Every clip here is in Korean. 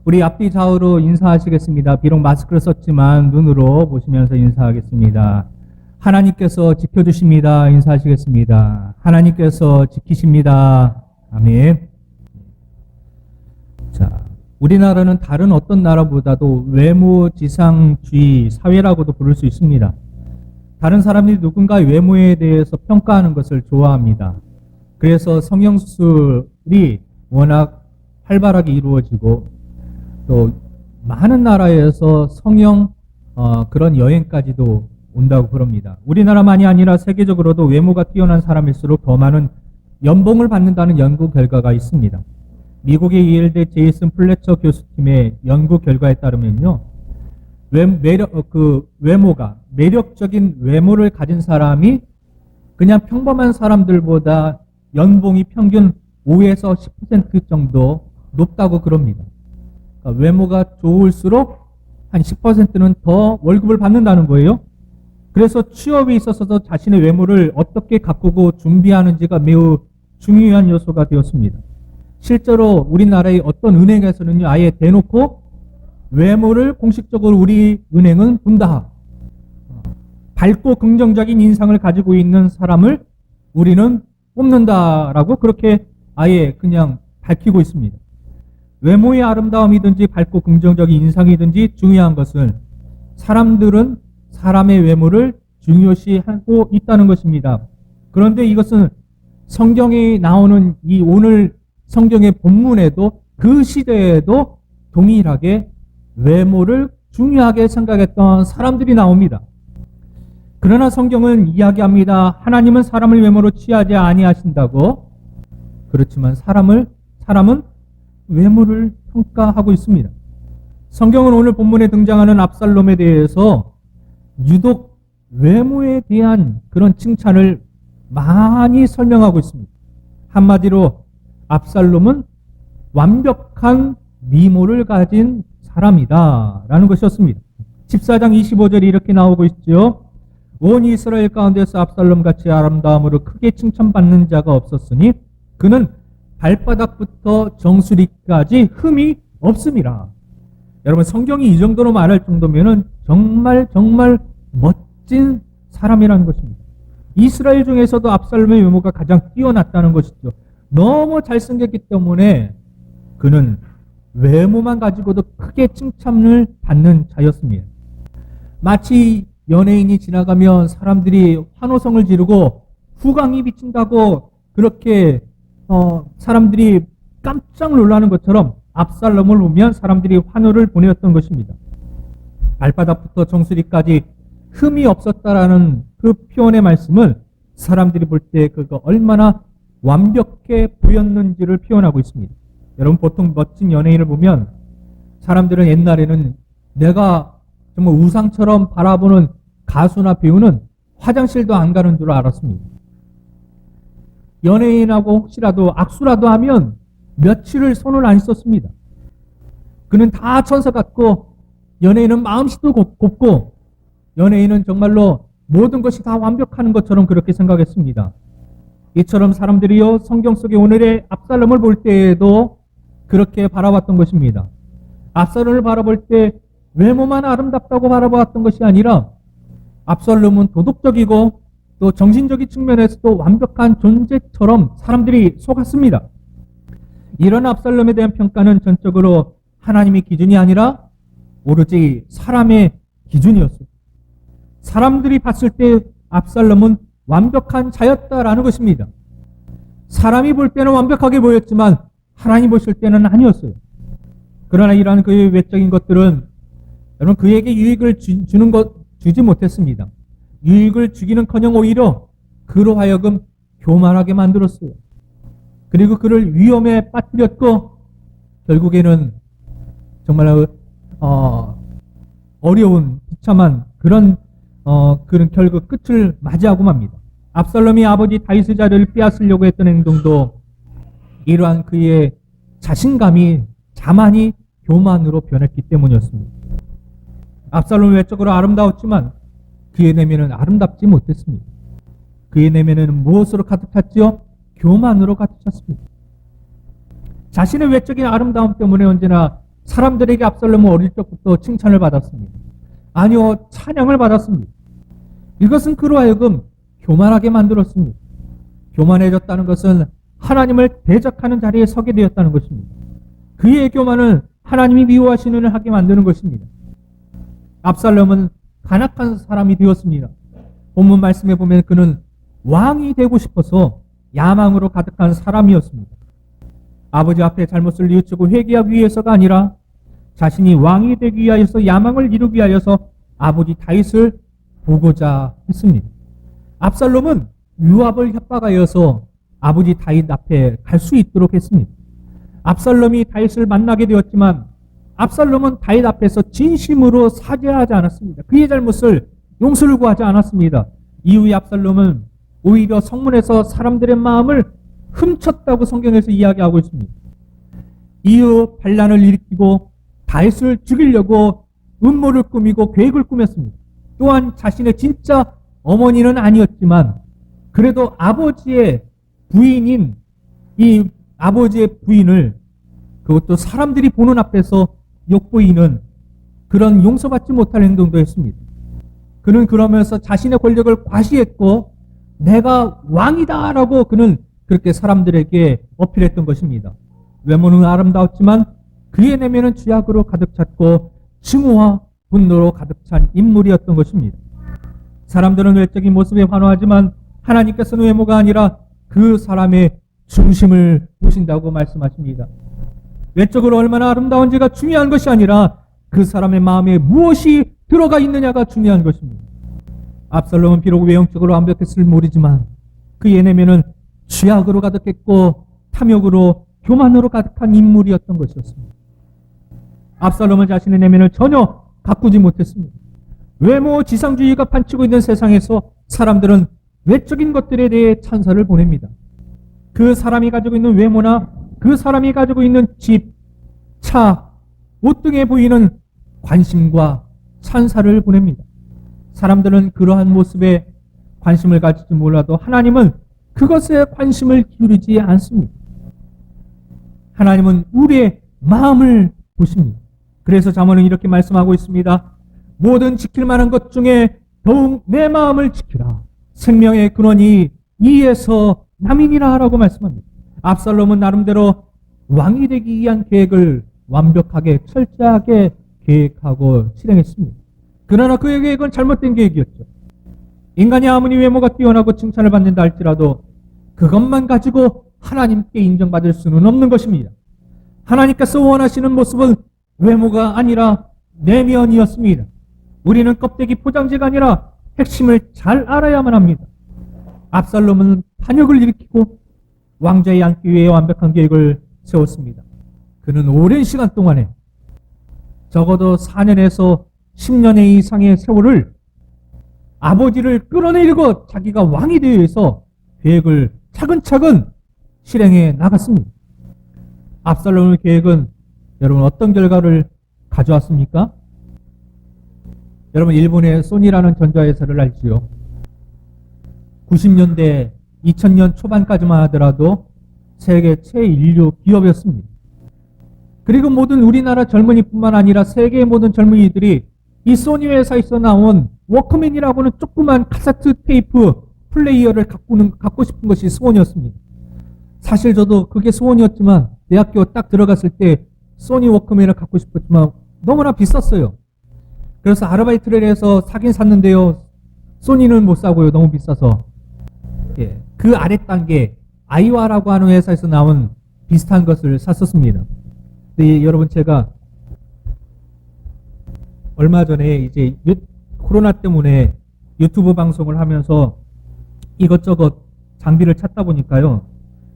우리 앞뒤 좌우로 인사하시겠습니다. 비록 마스크를 썼지만 눈으로 보시면서 인사하겠습니다. 하나님께서 지켜주십니다. 인사하시겠습니다. 하나님께서 지키십니다. 아멘. 자, 우리나라는 다른 어떤 나라보다도 외모지상주의 사회라고도 부를 수 있습니다. 다른 사람들이 누군가의 외모에 대해서 평가하는 것을 좋아합니다. 그래서 성형수술이 워낙 활발하게 이루어지고 또 많은 나라에서 성형 그런 여행까지도 온다고 그럽니다. 우리나라만이 아니라 세계적으로도 외모가 뛰어난 사람일수록 더 많은 연봉을 받는다는 연구 결과가 있습니다. 미국의 이엘대 제이슨 플래처 교수팀의 연구 결과에 따르면요, 외모가 매력적인 외모를 가진 사람이 그냥 평범한 사람들보다 연봉이 평균 5에서 10% 정도 높다고 그럽니다. 그러니까 외모가 좋을수록 한 10%는 더 월급을 받는다는 거예요. 그래서 취업에 있어서도 자신의 외모를 어떻게 가꾸고 준비하는지가 매우 중요한 요소가 되었습니다. 실제로 우리나라의 어떤 은행에서는요, 아예 대놓고 외모를 공식적으로 우리 은행은 본다. 밝고 긍정적인 인상을 가지고 있는 사람을 우리는 뽑는다라고 그렇게 아예 그냥 밝히고 있습니다. 외모의 아름다움이든지 밝고 긍정적인 인상이든지 중요한 것은 사람들은 사람의 외모를 중요시하고 있다는 것입니다. 그런데 이것은 성경에 나오는 이 오늘 성경의 본문에도 그 시대에도 동일하게 외모를 중요하게 생각했던 사람들이 나옵니다. 그러나 성경은 이야기합니다. 하나님은 사람을 외모로 취하지 아니하신다고. 그렇지만 사람은 외모를 평가하고 있습니다. 성경은 오늘 본문에 등장하는 압살롬에 대해서 유독 외모에 대한 그런 칭찬을 많이 설명하고 있습니다. 한마디로 압살롬은 완벽한 미모를 가진 사람이다 라는 것이었습니다. 14장 25절이 이렇게 나오고 있죠. 온 이스라엘 가운데서 압살롬같이 아름다움으로 크게 칭찬받는 자가 없었으니 그는 발바닥부터 정수리까지 흠이 없음이라. 여러분, 성경이 이 정도로 말할 정도면은 정말 멋진 사람이라는 것입니다. 이스라엘 중에서도 압살롬의 외모가 가장 뛰어났다는 것이죠. 너무 잘생겼기 때문에 그는 외모만 가지고도 크게 칭찬을 받는 자였습니다. 마치 연예인이 지나가면 사람들이 환호성을 지르고 후광이 비친다고 그렇게 사람들이 깜짝 놀라는 것처럼 압살롬을 보면 사람들이 환호를 보내었던 것입니다. 발바닥부터 정수리까지 흠이 없었다라는 그 표현의 말씀은 사람들이 볼 때 그가 얼마나 완벽해 보였는지를 표현하고 있습니다. 여러분, 보통 멋진 연예인을 보면 사람들은 옛날에는 내가 정말 우상처럼 바라보는 가수나 배우는 화장실도 안 가는 줄 알았습니다. 연예인하고 혹시라도 악수라도 하면 며칠을 손을 안 씻었습니다. 그는 다 천사 같고 연예인은 마음씨도 곱고 연예인은 정말로 모든 것이 다 완벽한 것처럼 그렇게 생각했습니다. 이처럼 사람들이요, 성경 속의 오늘의 압살롬을 볼 때에도 그렇게 바라봤던 것입니다. 압살롬을 바라볼 때 외모만 아름답다고 바라봤던 것이 아니라 압살롬은 도덕적이고 또 정신적인 측면에서도 완벽한 존재처럼 사람들이 속았습니다. 이런 압살롬에 대한 평가는 전적으로 하나님의 기준이 아니라 오로지 사람의 기준이었습니다. 사람들이 봤을 때 압살롬은 완벽한 자였다라는 것입니다. 사람이 볼 때는 완벽하게 보였지만 하나님 보실 때는 아니었어요. 그러나 이러한 그의 외적인 것들은 여러분 그에게 유익을 주지 못했습니다. 유익을 주기는커녕 오히려 그로 하여금 교만하게 만들었어요. 그리고 그를 위험에 빠뜨렸고 결국에는 정말 어려운 비참한 그런 결국 끝을 맞이하고 맙니다. 압살롬이 아버지 다윗의 자리를 빼앗으려고 했던 행동도 이러한 그의 자신감이 자만이 교만으로 변했기 때문이었습니다. 압살롬은 외적으로 아름다웠지만 그의 내면은 아름답지 못했습니다. 그의 내면에는 무엇으로 가득 찼지요? 교만으로 가득 찼습니다. 자신의 외적인 아름다움 때문에 언제나 사람들에게 압살롬은 어릴 적부터 칭찬을 받았습니다. 아니요, 찬양을 받았습니다. 이것은 그로 하여금 교만하게 만들었습니다. 교만해졌다는 것은 하나님을 대적하는 자리에 서게 되었다는 것입니다. 그의 교만은 하나님이 미워하시는 일을 하게 만드는 것입니다. 압살롬은 간악한 사람이 되었습니다. 본문 말씀에 보면 그는 왕이 되고 싶어서 야망으로 가득한 사람이었습니다. 아버지 앞에 잘못을 뉘우치고 회개하기 위해서가 아니라 자신이 왕이 되기 위하여서 야망을 이루기 위하여서 아버지 다윗을 보고자 했습니다. 압살롬은 요압을 협박하여서 아버지 다윗 앞에 갈 수 있도록 했습니다. 압살롬이 다윗을 만나게 되었지만 압살롬은 다윗 앞에서 진심으로 사죄하지 않았습니다. 그의 잘못을 용서를 구하지 않았습니다. 이후에 압살롬은 오히려 성문에서 사람들의 마음을 훔쳤다고 성경에서 이야기하고 있습니다. 이후 반란을 일으키고 다윗을 죽이려고 음모를 꾸미고 계획을 꾸몄습니다. 또한 자신의 진짜 어머니는 아니었지만 그래도 아버지의 부인인 이 아버지의 부인을 그것도 사람들이 보는 앞에서 욕보이는 그런 용서받지 못할 행동도 했습니다. 그는 그러면서 자신의 권력을 과시했고 내가 왕이다라고 그는 그렇게 사람들에게 어필했던 것입니다. 외모는 아름다웠지만 그의 내면은 죄악으로 가득 찼고 증오와 분노로 가득 찬 인물이었던 것입니다. 사람들은 외적인 모습에 환호하지만 하나님께서는 외모가 아니라 그 사람의 중심을 보신다고 말씀하십니다. 외적으로 얼마나 아름다운지가 중요한 것이 아니라 그 사람의 마음에 무엇이 들어가 있느냐가 중요한 것입니다. 압살롬은 비록 외형적으로 완벽했을 모르지만 그의 내면은 죄악으로 가득했고 탐욕으로 교만으로 가득한 인물이었던 것이었습니다. 압살롬은 자신의 내면을 전혀 가꾸지 못했습니다. 외모 지상주의가 판치고 있는 세상에서 사람들은 외적인 것들에 대해 찬사를 보냅니다. 그 사람이 가지고 있는 외모나 그 사람이 가지고 있는 집, 차, 옷 등에 보이는 관심과 찬사를 보냅니다. 사람들은 그러한 모습에 관심을 가질지 몰라도 하나님은 그것에 관심을 기울이지 않습니다. 하나님은 우리의 마음을 보십니다. 그래서 잠언은 이렇게 말씀하고 있습니다. 모든 지킬 만한 것 중에 더욱 내 마음을 지키라. 생명의 근원이 이에서 남이니라 라고 말씀합니다. 압살롬은 나름대로 왕이 되기 위한 계획을 완벽하게 철저하게 계획하고 실행했습니다. 그러나 그의 계획은 잘못된 계획이었죠. 인간이 아무리 외모가 뛰어나고 칭찬을 받는다 할지라도 그것만 가지고 하나님께 인정받을 수는 없는 것입니다. 하나님께서 원하시는 모습은 외모가 아니라 내면이었습니다. 우리는 껍데기 포장지가 아니라 핵심을 잘 알아야만 합니다. 압살롬은 반역을 일으키고 왕좌에 앉기 위해 완벽한 계획을 세웠습니다. 그는 오랜 시간 동안에 적어도 4년에서 10년의 이상의 세월을 아버지를 끌어내리고 자기가 왕이 되기 위해서 계획을 차근차근 실행해 나갔습니다. 압살롬의 계획은 여러분 어떤 결과를 가져왔습니까? 여러분 일본의 소니라는 전자회사를 알지요. 90년대 2000년 초반까지만 하더라도 세계 최인류 기업이었습니다. 그리고 모든 우리나라 젊은이뿐만 아니라 세계의 모든 젊은이들이 이 소니 회사에서 나온 워크맨이라고는 조그만 카세트 테이프 플레이어를 갖고 싶은 것이 소원이었습니다. 사실 저도 그게 소원이었지만 대학교 딱 들어갔을 때 소니 워크맨을 갖고 싶었지만 너무나 비쌌어요. 그래서 아르바이트를 해서 사긴 샀는데요. 소니는 못 사고요. 너무 비싸서. 예, 그 아래 단계 아이와라고 하는 회사에서 나온 비슷한 것을 샀었습니다. 근데 여러분 제가 얼마 전에 이제 코로나 때문에 유튜브 방송을 하면서 이것저것 장비를 찾다 보니까요.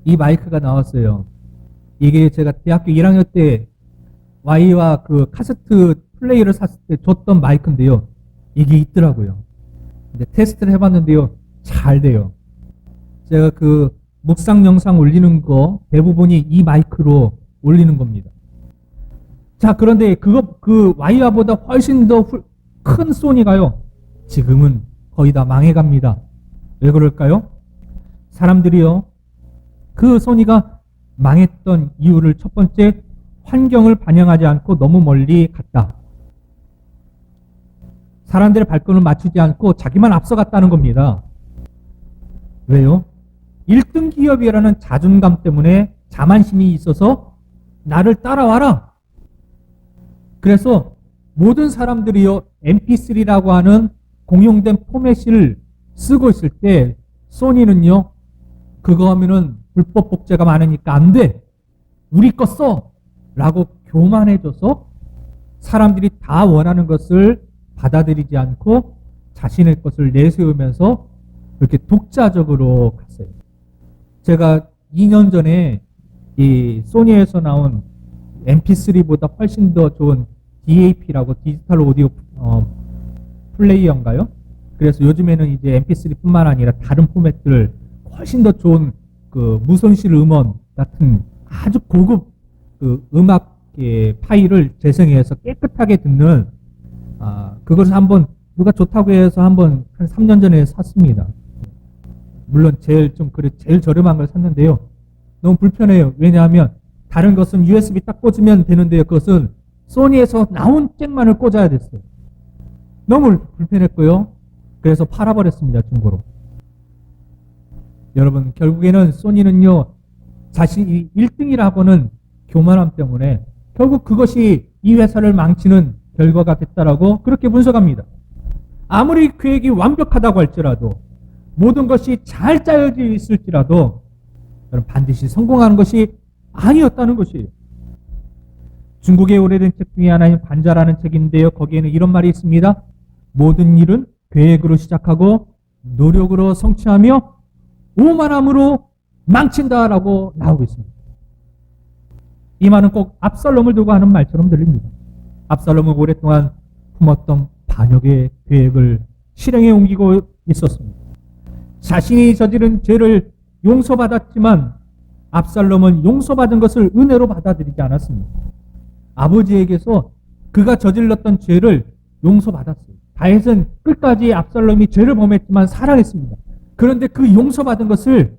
이 마이크가 나왔어요. 이게 제가 대학교 1학년 때 Y와 그 카세트 플레이어를 샀을 때 줬던 마이크인데요. 이게 있더라고요. 근데 테스트를 해봤는데요. 잘 돼요. 제가 그 묵상 영상 올리는 거 대부분이 이 마이크로 올리는 겁니다. 자, 그런데 그 Y와보다 훨씬 더 큰 소니가요. 지금은 거의 다 망해갑니다. 왜 그럴까요? 사람들이요. 그 소니가 망했던 이유를 첫 번째 환경을 반영하지 않고 너무 멀리 갔다. 사람들의 발걸음을 맞추지 않고 자기만 앞서갔다는 겁니다. 왜요? 1등 기업이라는 자존감 때문에 자만심이 있어서 나를 따라와라. 그래서 모든 사람들이요, MP3라고 하는 공용된 포맷을 쓰고 있을 때 소니는요, 그거 하면은 불법 복제가 많으니까 안 돼. 우리 거 써. 라고 교만해져서 사람들이 다 원하는 것을 받아들이지 않고 자신의 것을 내세우면서 이렇게 독자적으로 갔어요. 제가 2년 전에 이 소니에서 나온 MP3보다 훨씬 더 좋은 DAP라고 디지털 오디오 플레이어인가요? 그래서 요즘에는 이제 MP3뿐만 아니라 다른 포맷들 훨씬 더 좋은 그 무손실 음원 같은 아주 고급 그 음악 파일을 재생해서 깨끗하게 듣는 그것을 한번 누가 좋다고 해서 한번 한 3년 전에 샀습니다. 물론 제일 저렴한 걸 샀는데요. 너무 불편해요. 왜냐하면 다른 것은 USB 딱 꽂으면 되는데요. 그것은 소니에서 나온 잭만을 꽂아야 됐어요. 너무 불편했고요. 그래서 팔아버렸습니다. 중고로. 여러분, 결국에는 소니는요, 자신이 1등이라고는 교만함 때문에 결국 그것이 이 회사를 망치는 결과가 됐다라고 그렇게 분석합니다. 아무리 계획이 완벽하다고 할지라도, 모든 것이 잘 짜여져 있을지라도 반드시 성공하는 것이 아니었다는 것이에요. 중국의 오래된 책 중에 하나인 관자라는 책인데요. 거기에는 이런 말이 있습니다. 모든 일은 계획으로 시작하고 노력으로 성취하며 오만함으로 망친다라고 나오고 있습니다. 이 말은 꼭 압살롬을 두고 하는 말처럼 들립니다. 압살롬은 오랫동안 품었던 반역의 계획을 실행에 옮기고 있었습니다. 자신이 저지른 죄를 용서받았지만 압살롬은 용서받은 것을 은혜로 받아들이지 않았습니다. 아버지에게서 그가 저질렀던 죄를 용서받았어요. 다윗은 끝까지 압살롬이 죄를 범했지만 사랑했습니다. 그런데 그 용서받은 것을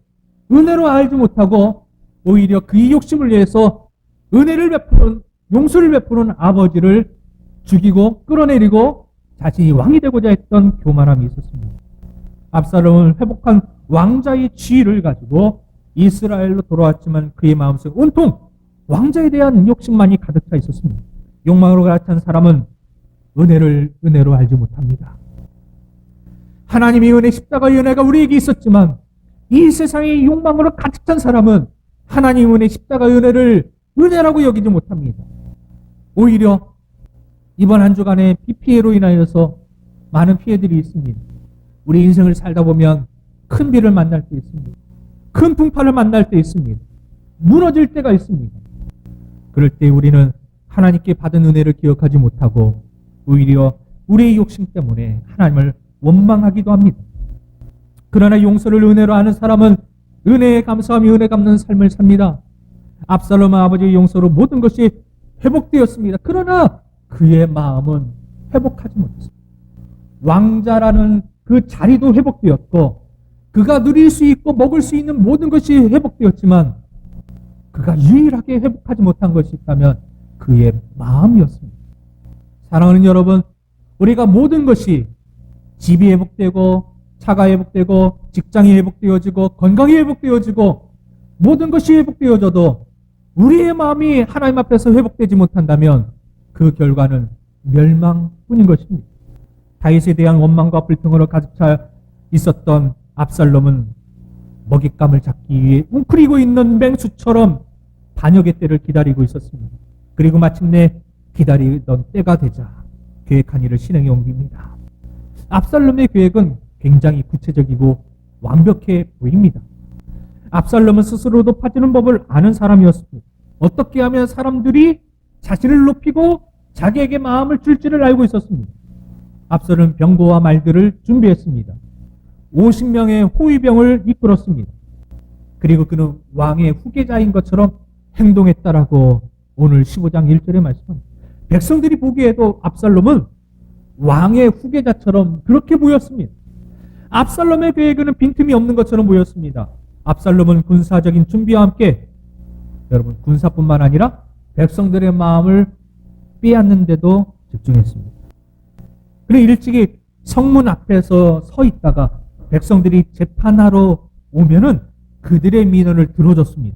은혜로 알지 못하고 오히려 그의 욕심을 위해서 은혜를 베푸는, 용서를 베푸는 아버지를 죽이고 끌어내리고 자신이 왕이 되고자 했던 교만함이 있었습니다. 압살롬은 회복한 왕자의 지위를 가지고 이스라엘로 돌아왔지만 그의 마음속에 온통 왕자에 대한 욕심만이 가득 차 있었습니다. 욕망으로 가득 찬 사람은 은혜를 은혜로 알지 못합니다. 하나님의 은혜, 십자가의 은혜가 우리에게 있었지만 이 세상의 욕망으로 가득 찬 사람은 하나님의 은혜, 십자가의 은혜를 은혜라고 여기지 못합니다. 오히려 이번 한 주간의 비 피해로 인하여서 많은 피해들이 있습니다. 우리 인생을 살다 보면 큰 비를 만날 때 있습니다. 큰 풍파를 만날 때 있습니다. 무너질 때가 있습니다. 그럴 때 우리는 하나님께 받은 은혜를 기억하지 못하고 오히려 우리의 욕심 때문에 하나님을 원망하기도 합니다. 그러나 용서를 은혜로 하는 사람은 은혜에 감사하며 은혜 갚는 삶을 삽니다. 압살롬 아버지의 용서로 모든 것이 회복되었습니다. 그러나 그의 마음은 회복하지 못했습니다. 왕자라는 그 자리도 회복되었고 그가 누릴 수 있고 먹을 수 있는 모든 것이 회복되었지만 그가 유일하게 회복하지 못한 것이 있다면 그의 마음이었습니다. 사랑하는 여러분, 우리가 모든 것이 집이 회복되고 차가 회복되고 직장이 회복되어지고 건강이 회복되어지고 모든 것이 회복되어져도 우리의 마음이 하나님 앞에서 회복되지 못한다면 그 결과는 멸망뿐인 것입니다. 다윗에 대한 원망과 불평으로 가득 차 있었던 압살롬은 먹잇감을 잡기 위해 웅크리고 있는 맹수처럼 반역의 때를 기다리고 있었습니다. 그리고 마침내 기다리던 때가 되자 계획한 일을 실행에 옮깁니다. 압살롬의 계획은 굉장히 구체적이고 완벽해 보입니다. 압살롬은 스스로 높아지는 법을 아는 사람이었습니다. 어떻게 하면 사람들이 자신을 높이고 자기에게 마음을 줄지를 알고 있었습니다. 압살롬은 병거와 말들을 준비했습니다. 50명의 호위병을 이끌었습니다. 그리고 그는 왕의 후계자인 것처럼 행동했다라고 오늘 15장 1절에 말씀합니다. 백성들이 보기에도 압살롬은 왕의 후계자처럼 그렇게 보였습니다. 압살롬의 계획에는 빈틈이 없는 것처럼 보였습니다. 압살롬은 군사적인 준비와 함께 여러분 군사뿐만 아니라 백성들의 마음을 빼앗는데도 집중했습니다. 그리고 일찍이 성문 앞에서 서 있다가 백성들이 재판하러 오면은 그들의 민원을 들어줬습니다.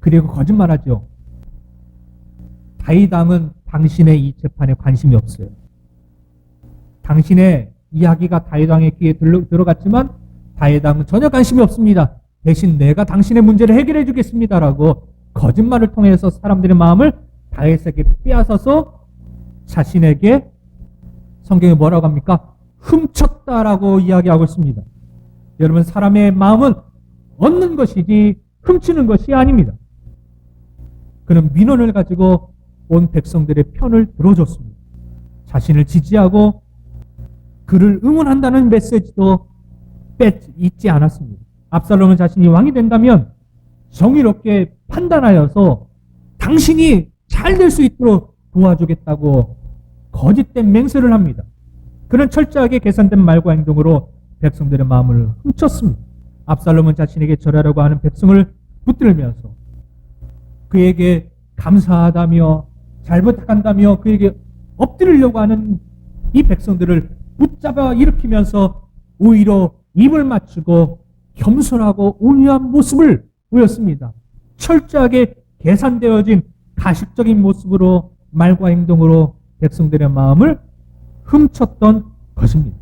그리고 거짓말하죠. 다윗 왕은 당신의 이 재판에 관심이 없어요. 당신의 이야기가 다윗 왕의 귀에 들어갔지만 다윗 왕은 전혀 관심이 없습니다. 대신 내가 당신의 문제를 해결해 주겠습니다라고 거짓말을 통해서 사람들의 마음을 다윗에게 빼앗아서 자신에게 성경에 뭐라고 합니까? 훔쳤다라고 이야기하고 있습니다. 여러분, 사람의 마음은 얻는 것이지 훔치는 것이 아닙니다. 그는 민원을 가지고 온 백성들의 편을 들어줬습니다. 자신을 지지하고 그를 응원한다는 메시지도 잊지 않았습니다. 압살롬은 자신이 왕이 된다면 정의롭게 판단하여서 당신이 잘 될 수 있도록 도와주겠다고 거짓된 맹세를 합니다. 그는 철저하게 계산된 말과 행동으로 백성들의 마음을 훔쳤습니다. 압살롬은 자신에게 절하려고 하는 백성을 붙들면서 그에게 감사하다며 잘 부탁한다며 그에게 엎드리려고 하는 이 백성들을 붙잡아 일으키면서 오히려 입을 맞추고 겸손하고 온유한 모습을 보였습니다. 철저하게 계산되어진 가식적인 모습으로 말과 행동으로 백성들의 마음을 훔쳤던 것입니다.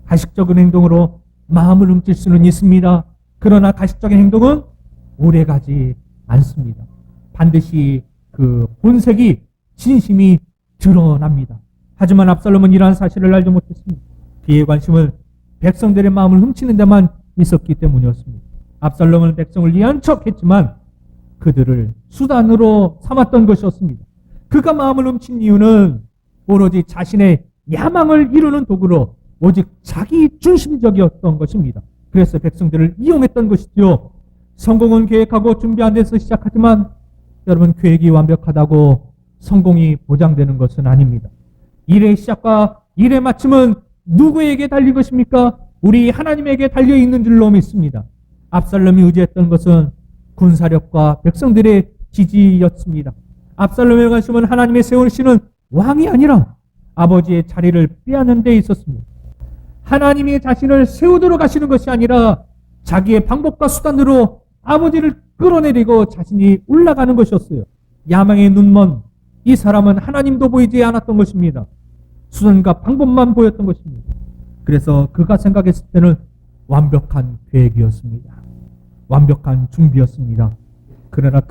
가식적인 행동으로 마음을 훔칠 수는 있습니다. 그러나 가식적인 행동은 오래가지 않습니다. 반드시 그 본색이 진심이 드러납니다. 하지만 압살롬은 이러한 사실을 알지 못했습니다. 그의 관심은 백성들의 마음을 훔치는 데만 있었기 때문이었습니다. 압살롬은 백성을 위한 척했지만 그들을 수단으로 삼았던 것이었습니다. 그가 마음을 훔친 이유는 오로지 자신의 야망을 이루는 도구로 오직 자기 중심적이었던 것입니다. 그래서 백성들을 이용했던 것이죠. 성공은 계획하고 준비한 데서 시작하지만 여러분, 계획이 완벽하다고 성공이 보장되는 것은 아닙니다. 일의 시작과 일의 마침은 누구에게 달린 것입니까? 우리 하나님에게 달려있는 줄로 믿습니다. 압살롬이 의지했던 것은 군사력과 백성들의 지지였습니다. 압살롬의 관심은 하나님의 세우시는 왕이 아니라 아버지의 자리를 빼앗는 데 있었습니다. 하나님이 자신을 세우도록 하시는 것이 아니라 자기의 방법과 수단으로 아버지를 끌어내리고 자신이 올라가는 것이었어요. 야망의 눈먼 이 사람은 하나님도 보이지 않았던 것입니다. 수단과 방법만 보였던 것입니다. 그래서 그가 생각했을 때는 완벽한 계획이었습니다. 완벽한 준비였습니다. 그러나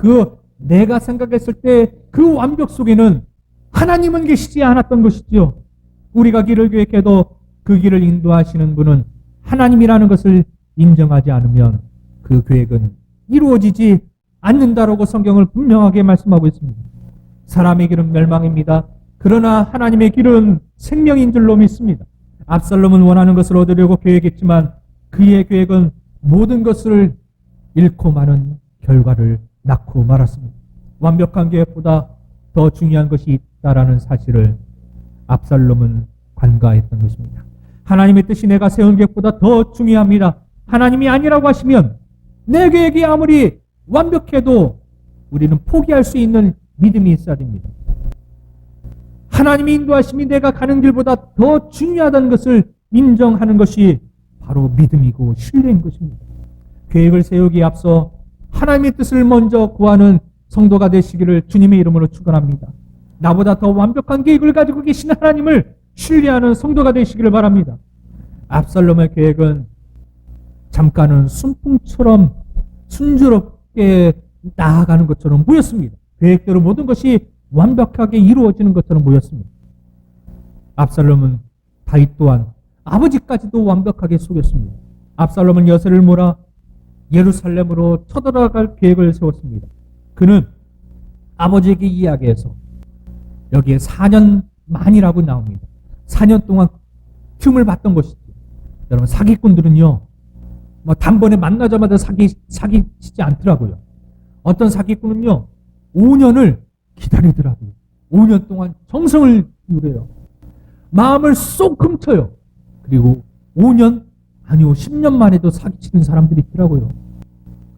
내가 생각했을 때 그 완벽 속에는 하나님은 계시지 않았던 것이지요. 우리가 길을 계획해도 그 길을 인도하시는 분은 하나님이라는 것을 인정하지 않으면 그 계획은 이루어지지 않는다라고 성경을 분명하게 말씀하고 있습니다. 사람의 길은 멸망입니다. 그러나 하나님의 길은 생명인 줄로 믿습니다. 압살롬은 원하는 것을 얻으려고 계획했지만 그의 계획은 모든 것을 잃고 마는 결과를 낳고 말았습니다. 완벽한 계획보다 더 중요한 것이 있다라는 사실을 압살롬은 간과했던 것입니다. 하나님의 뜻이 내가 세운 계획보다 더 중요합니다. 하나님이 아니라고 하시면 내 계획이 아무리 완벽해도 우리는 포기할 수 있는 믿음이 있어야 됩니다. 하나님의 인도하심이 내가 가는 길보다 더 중요하다는 것을 인정하는 것이 바로 믿음이고 신뢰인 것입니다. 계획을 세우기에 앞서 하나님의 뜻을 먼저 구하는 성도가 되시기를 주님의 이름으로 축원합니다. 나보다 더 완벽한 계획을 가지고 계신 하나님을 신뢰하는 성도가 되시기를 바랍니다. 압살롬의 계획은 잠깐은 순풍처럼 순조롭게 나아가는 것처럼 보였습니다. 계획대로 모든 것이 완벽하게 이루어지는 것처럼 보였습니다. 압살롬은 다윗 또한 아버지까지도 완벽하게 속였습니다. 압살롬은 여세를 몰아 예루살렘으로 쳐들어갈 계획을 세웠습니다. 그는 아버지에게 이야기해서 여기에 4년 만이라고 나옵니다. 4년 동안 틈을 봤던 것이죠. 여러분, 사기꾼들은요, 단번에 만나자마자 사기치지 않더라고요. 어떤 사기꾼은요, 5년을 기다리더라고요. 5년 동안 정성을 기울여요. 마음을 쏙 훔쳐요. 그리고 10년 만에도 사기치는 사람들이 있더라고요.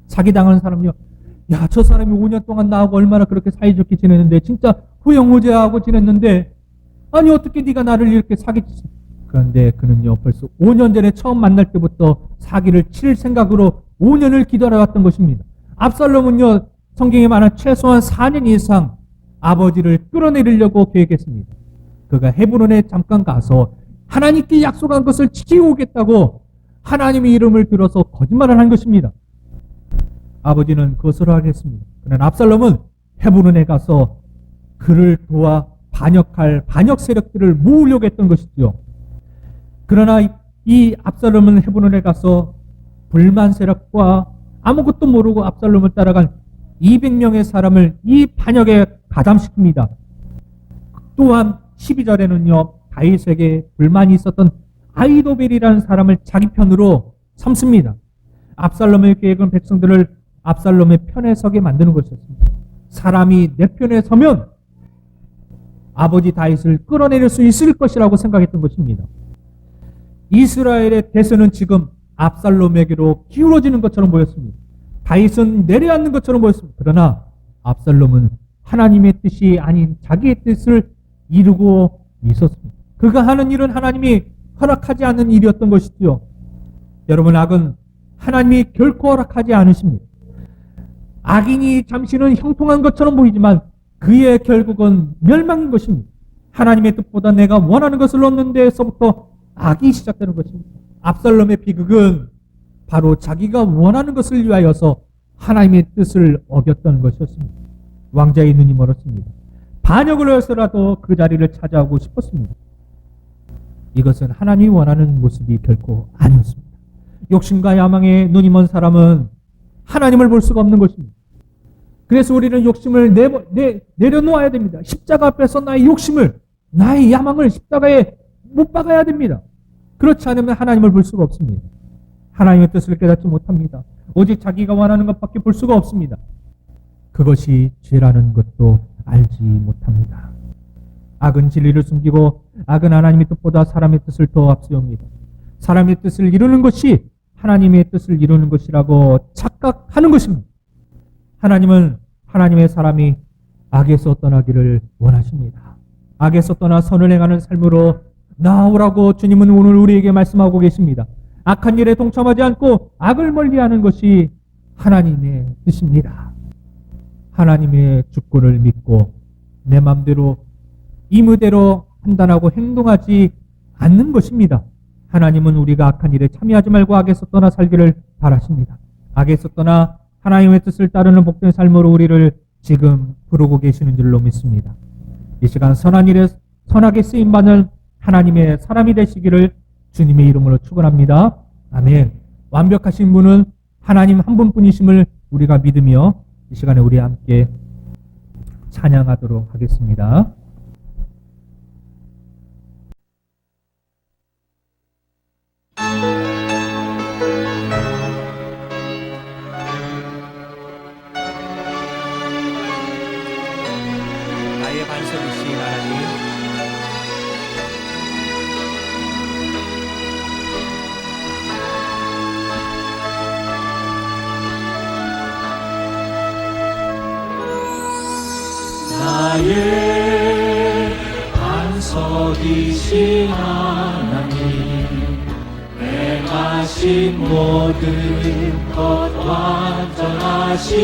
사기당하는 사람은요, 야, 저 사람이 5년 동안 나하고 얼마나 그렇게 사이좋게 지냈는데, 진짜 후영호제하고 지냈는데, 아니 어떻게 네가 나를 이렇게 사기치지? 그런데 그는요, 벌써 5년 전에 처음 만날 때부터 사기를 칠 생각으로 5년을 기다려왔던 것입니다. 압살롬은요, 성경에 말한 최소한 4년 이상 아버지를 끌어내리려고 계획했습니다. 그가 헤브론에 잠깐 가서 하나님께 약속한 것을 지키고 오겠다고 하나님의 이름을 들어서 거짓말을 한 것입니다. 아버지는 그것을 하겠습니다. 그러나 압살롬은 헤브론에 가서 그를 도와 반역할 반역 세력들을 모으려고 했던 것이죠. 그러나 이 압살롬은 헤브론에 가서 불만 세력과 아무것도 모르고 압살롬을 따라간 200명의 사람을 이 반역에 가담시킵니다. 또한 12절에는요, 다윗에게 불만이 있었던 아히도벨이라는 사람을 자기 편으로 삼습니다. 압살롬의 계획은 백성들을 압살롬의 편에 서게 만드는 것이었습니다. 사람이 내 편에 서면 아버지 다윗을 끌어내릴 수 있을 것이라고 생각했던 것입니다. 이스라엘의 대세는 지금 압살롬에게로 기울어지는 것처럼 보였습니다. 다윗은 내려앉는 것처럼 보였습니다. 그러나 압살롬은 하나님의 뜻이 아닌 자기의 뜻을 이루고 있었습니다. 그가 하는 일은 하나님이 허락하지 않는 일이었던 것이죠. 여러분, 악은 하나님이 결코 허락하지 않으십니다. 악인이 잠시는 형통한 것처럼 보이지만 그의 결국은 멸망인 것입니다. 하나님의 뜻보다 내가 원하는 것을 얻는 데에서부터 악이 시작되는 것입니다. 압살롬의 비극은 바로 자기가 원하는 것을 위하여서 하나님의 뜻을 어겼던 것이었습니다. 왕자의 눈이 멀었습니다. 반역을 해서라도 그 자리를 차지하고 싶었습니다. 이것은 하나님이 원하는 모습이 결코 아니었습니다. 욕심과 야망에 눈이 먼 사람은 하나님을 볼 수가 없는 것입니다. 그래서 우리는 욕심을 내려놓아야 됩니다. 십자가 앞에서 나의 욕심을, 나의 야망을 십자가에 못 박아야 됩니다. 그렇지 않으면 하나님을 볼 수가 없습니다. 하나님의 뜻을 깨닫지 못합니다. 오직 자기가 원하는 것밖에 볼 수가 없습니다. 그것이 죄라는 것도 알지 못합니다. 악은 진리를 숨기고 악은 하나님의 뜻보다 사람의 뜻을 더 앞세웁니다. 사람의 뜻을 이루는 것이 하나님의 뜻을 이루는 것이라고 착각하는 것입니다. 하나님은 하나님의 사람이 악에서 떠나기를 원하십니다. 악에서 떠나 선을 행하는 삶으로 나오라고 주님은 오늘 우리에게 말씀하고 계십니다. 악한 일에 동참하지 않고 악을 멀리하는 것이 하나님의 뜻입니다. 하나님의 주권을 믿고 내 마음대로 임의대로 판단하고 행동하지 않는 것입니다. 하나님은 우리가 악한 일에 참여하지 말고 악에서 떠나 살기를 바라십니다. 악에서 떠나 하나님의 뜻을 따르는 복된 삶으로 우리를 지금 부르고 계시는 줄로 믿습니다. 이 시간 선한 일에 선하게 쓰임받는 하나님의 사람이 되시기를 주님의 이름으로 축원합니다. 아멘. 완벽하신 분은 하나님 한 분뿐이심을 우리가 믿으며 이 시간에 우리 함께 찬양하도록 하겠습니다. 나의 반석이신 하나님, 나의 반석이신 하나님, 행하신 모든 것 완전하시니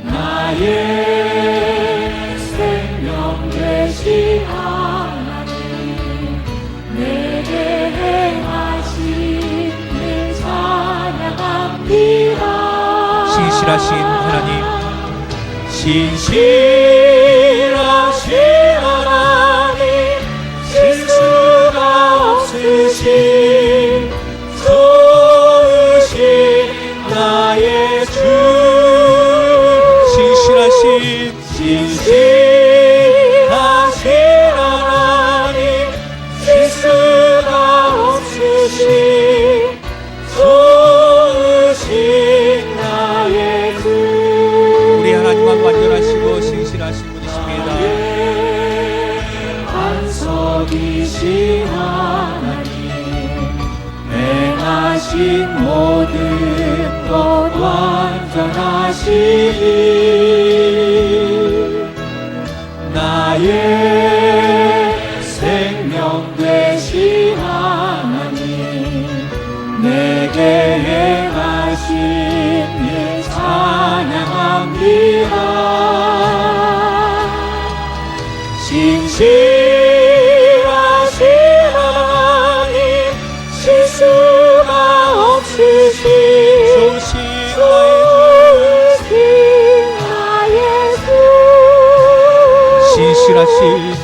나의 생명 되신 하나님, 내게 행하신 일 찬양합니다. 신실하신 하나님, 신실하신 하나님, 실수가 없으신 좋으신 나의 주, 신실하신 하나님, 실수가 없으신 좋으신 나의 주. 우리 하나님은 완전하시고 신실하신 분이십니다. 반석이신 하나님, 행하신 모든 진실하신